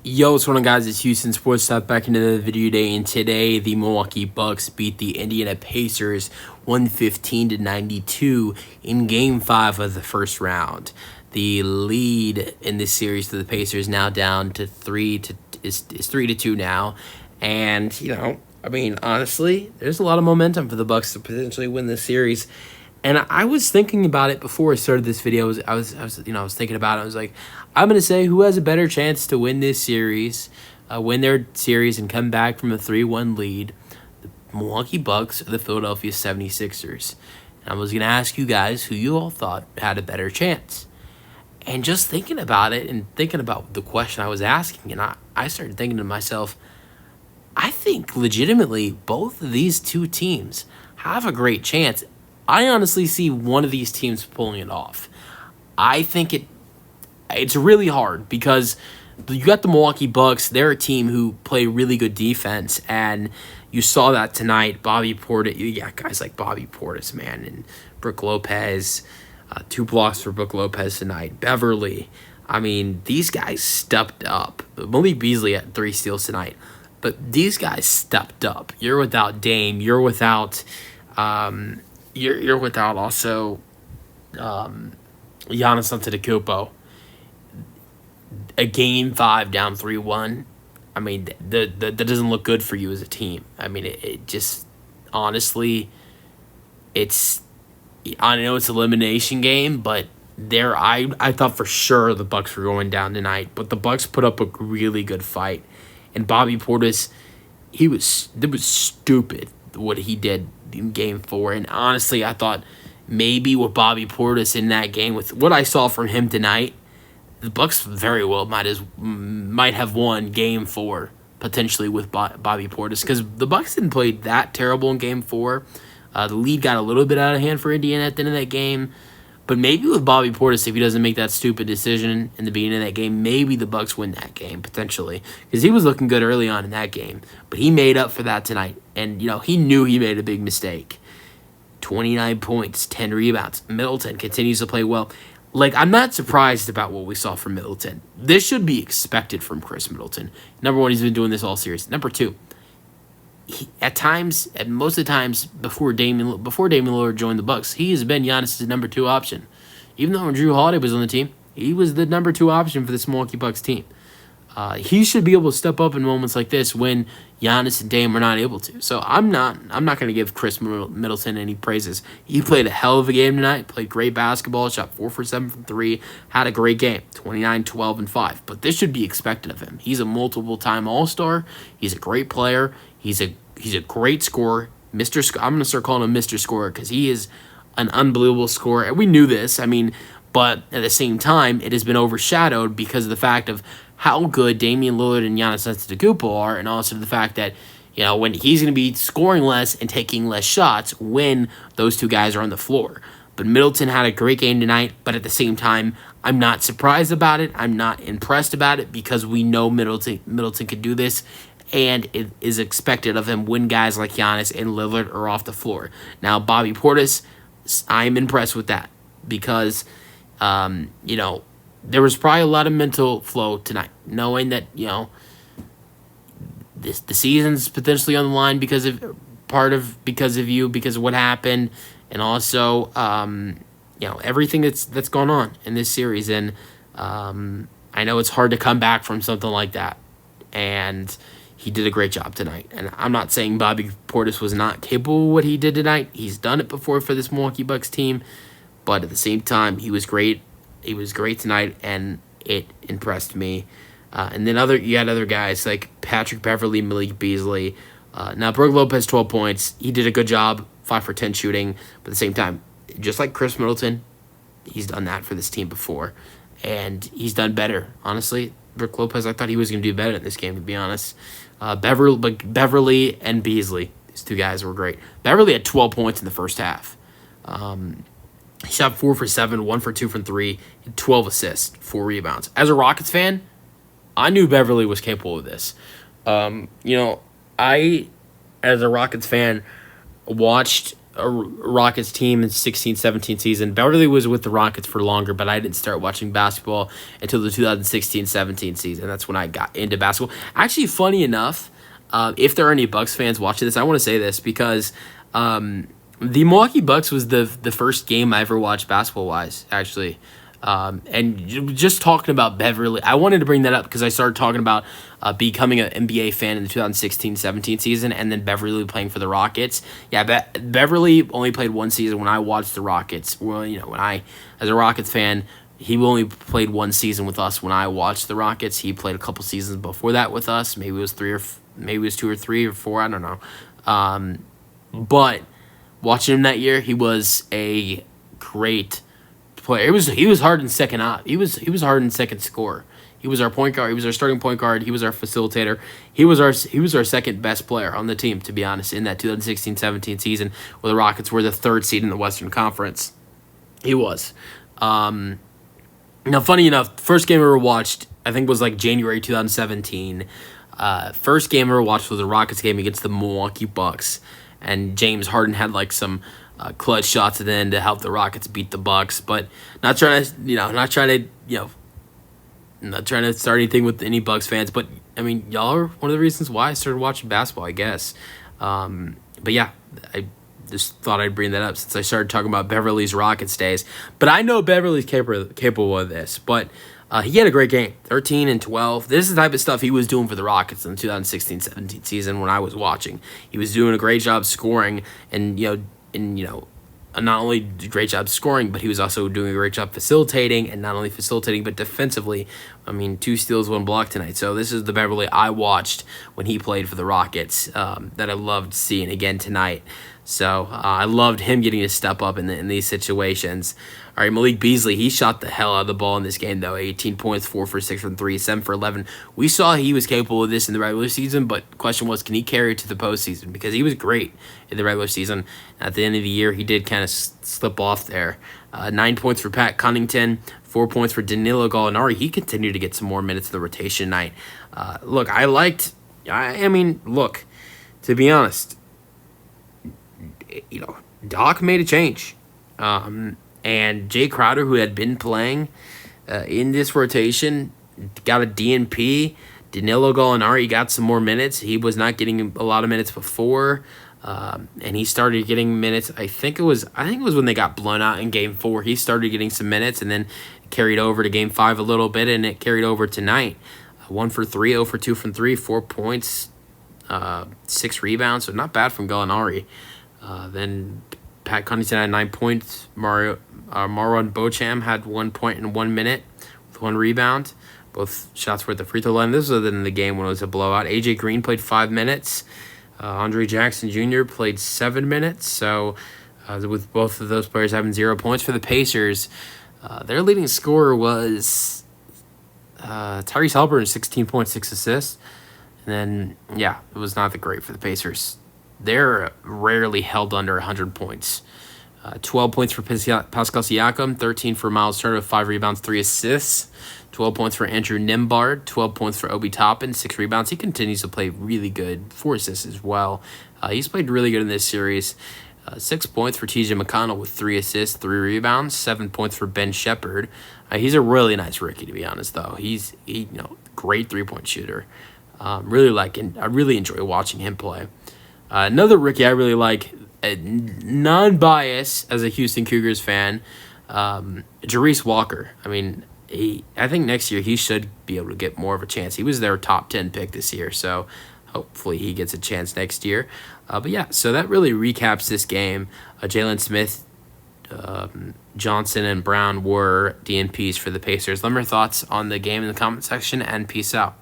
Yo, what's going on, guys? It's Houston Sports Stop back into the video today, and today the Milwaukee Bucks beat the Indiana Pacers 115-92 in Game 5 of the first round. The lead in this series to the Pacers now down to 3-2 now, and honestly, there's a lot of momentum for the Bucks to potentially win this series. And I was thinking about it before I started this video. I was thinking about it. I was like, I'm gonna say who has a better chance to win this series, win their series, and come back from a 3-1 lead: the Milwaukee Bucks or the Philadelphia 76ers. And I was gonna ask you guys who you all thought had a better chance. And just thinking about it and thinking about the question I was asking, and I started thinking to myself, I think legitimately both of these two teams have a great chance. I honestly see one of these teams pulling it off. I think it's really hard because you got the Milwaukee Bucks. They're a team who play really good defense, and you saw that tonight. Bobby Portis, you got guys like Bobby Portis, man, and Brook Lopez, 2 blocks for Brook Lopez tonight. Beverly, I mean, these guys stepped up. Malik Beasley had 3 steals tonight, but these guys stepped up. You're without Dame. You're without You're without also Giannis Antetokounmpo. A Game 5 down 3-1. I mean, that doesn't look good for you as a team. I mean, it just, honestly, I know it's an elimination game, but I thought for sure the Bucks were going down tonight. But the Bucks put up a really good fight. And Bobby Portis, it was stupid what he did in Game 4. And honestly, I thought maybe with Bobby Portis in that game, with what I saw from him tonight, the Bucks very well might have won Game 4 potentially with Bobby Portis, because the Bucks didn't play that terrible in Game 4. The lead got a little bit out of hand for Indiana at the end of that game. But maybe with Bobby Portis, if he doesn't make that stupid decision in the beginning of that game, maybe the Bucks win that game, potentially. Because he was looking good early on in that game. But he made up for that tonight. And, he knew he made a big mistake. 29 points, 10 rebounds. Middleton continues to play well. I'm not surprised about what we saw from Middleton. This should be expected from Khris Middleton. Number one, he's been doing this all series. Number two, most of the times before Damian Lillard joined the Bucks, he has been Giannis' number 2 option. Even though when Drew Holiday was on the team, he was the number 2 option for this Milwaukee Bucks team. He should be able to step up in moments like this when Giannis and Dame are not able to. So I'm not going to give Khris Middleton any praises. He played a hell of a game tonight. Played great basketball. Shot 4 for 7 from 3. Had a great game. 29, 12, and 5. But this should be expected of him. He's a multiple-time All-Star. He's a great player. He's a great scorer. I'm going to start calling him Mr. Scorer because he is an unbelievable scorer. And we knew this. But at the same time, it has been overshadowed because of the fact of how good Damian Lillard and Giannis Antetokounmpo are, and also the fact that, when he's going to be scoring less and taking less shots when those two guys are on the floor. But Middleton had a great game tonight, but at the same time, I'm not surprised about it. I'm not impressed about it because we know Middleton could do this, and it is expected of him when guys like Giannis and Lillard are off the floor. Now, Bobby Portis, I'm impressed with that because, there was probably a lot of mental flow tonight, knowing that, the season's potentially on the line because of what happened, and also, everything that's gone on in this series. And I know it's hard to come back from something like that, and he did a great job tonight. And I'm not saying Bobby Portis was not capable of what he did tonight. He's done it before for this Milwaukee Bucks team, but at the same time, he was great. He was great tonight, and it impressed me. And then you had other guys like Patrick Beverly, Malik Beasley. Now, Brook Lopez, 12 points. He did a good job, 5 for 10 shooting. But at the same time, just like Khris Middleton, he's done that for this team before. And he's done better, honestly. Brook Lopez, I thought he was going to do better in this game, to be honest. Beverly and Beasley, these two guys were great. Beverly had 12 points in the first half. He shot 4 for 7, 1 for 2 from 3, 12 assists, 4 rebounds. As a Rockets fan, I knew Beverly was capable of this. I, as a Rockets fan, watched a Rockets team in 16-17 season. Beverly was with the Rockets for longer, but I didn't start watching basketball until the 2016-17 season. That's when I got into basketball. Actually, funny enough, if there are any Bucks fans watching this, I want to say this because the Milwaukee Bucks was the first game I ever watched basketball-wise, actually. And just talking about Beverly, I wanted to bring that up because I started talking about becoming an NBA fan in the 2016-17 season, and then Beverly playing for the Rockets. Yeah, Beverly only played one season when I watched the Rockets. Well, when I, as a Rockets fan, he only played one season with us when I watched the Rockets. He played a couple seasons before that with us. Maybe it was two or three or four. I don't know. But watching him that year, he was a great player. He was hard in second op. He was hard in second score. He was our point guard. He was our starting point guard. He was our facilitator. He was our second best player on the team, to be honest, in that 2016-17 season where the Rockets were the third seed in the Western Conference. He was. Now, funny enough, first game I ever watched, I think was like January 2017. First game I ever watched was the Rockets game against the Milwaukee Bucks, and James Harden had like some clutch shots at the end to help the Rockets beat the Bucks, but not trying to start anything with any Bucks fans. But I mean, y'all are one of the reasons why I started watching basketball, I guess. But yeah, I just thought I'd bring that up since I started talking about Beverly's Rockets days. But I know Beverly's capable of this. But he had a great game, 13 and 12. This is the type of stuff he was doing for the Rockets in the 2016-17 season when I was watching. He was doing a great job scoring, and not only did a great job scoring, but he was also doing a great job facilitating, and not only facilitating, but defensively. I mean, 2 steals, 1 block tonight. So this is the Beverly I watched when he played for the Rockets that I loved seeing again tonight. So I loved him getting to step up in these situations. All right, Malik Beasley, he shot the hell out of the ball in this game, though. 18 points, 4 for 6 from 3, 7 for 11. We saw he was capable of this in the regular season, but the question was, can he carry it to the postseason? Because he was great in the regular season. At the end of the year, he did kind of slip off there. 9 points for Pat Connaughton, 4 points for Danilo Gallinari. He continued to get some more minutes of the rotation night. Look, to be honest, Doc made a change. And Jay Crowder, who had been playing in this rotation, got a DNP. Danilo Gallinari got some more minutes. He was not getting a lot of minutes before, and he started getting minutes. I think it was when they got blown out in Game 4. He started getting some minutes, and then carried over to Game 5 a little bit, and it carried over tonight. 1 for 3, 0 for 2 from 3, 4 points, 6 rebounds. So not bad from Gallinari. Then Pat Connaughton had 9 points. Marwan Beauchamp had 1 point in 1 minute with 1 rebound. Both shots were at the free throw line. This was in the game when it was a blowout. AJ Green played 5 minutes. Andre Jackson Jr. played 7 minutes. So with both of those players having 0 points for the Pacers, their leading scorer was Tyrese Haliburton, 16.6 assists. And then, yeah, it was not that great for the Pacers. They're rarely held under 100 points. 12 points for Pascal Siakam, 13 for Miles Turner with 5 rebounds, 3 assists. 12 points for Andrew Nembhard, 12 points for Obi Toppin, 6 rebounds. He continues to play really good, 4 assists as well. He's played really good in this series. 6 points for TJ McConnell with 3 assists, 3 rebounds, 7 points for Ben Shepherd. He's a really nice rookie, to be honest, though. He's great 3-point shooter. I really enjoy watching him play. Another rookie I really like, non-bias as a Houston Cougars fan, Jarice Walker. I mean, I think next year he should be able to get more of a chance. He was their top 10 pick this year, so hopefully he gets a chance next year. But yeah, so that really recaps this game. Jalen Smith, Johnson, and Brown were DNPs for the Pacers. Let me know your thoughts on the game in the comment section, and peace out.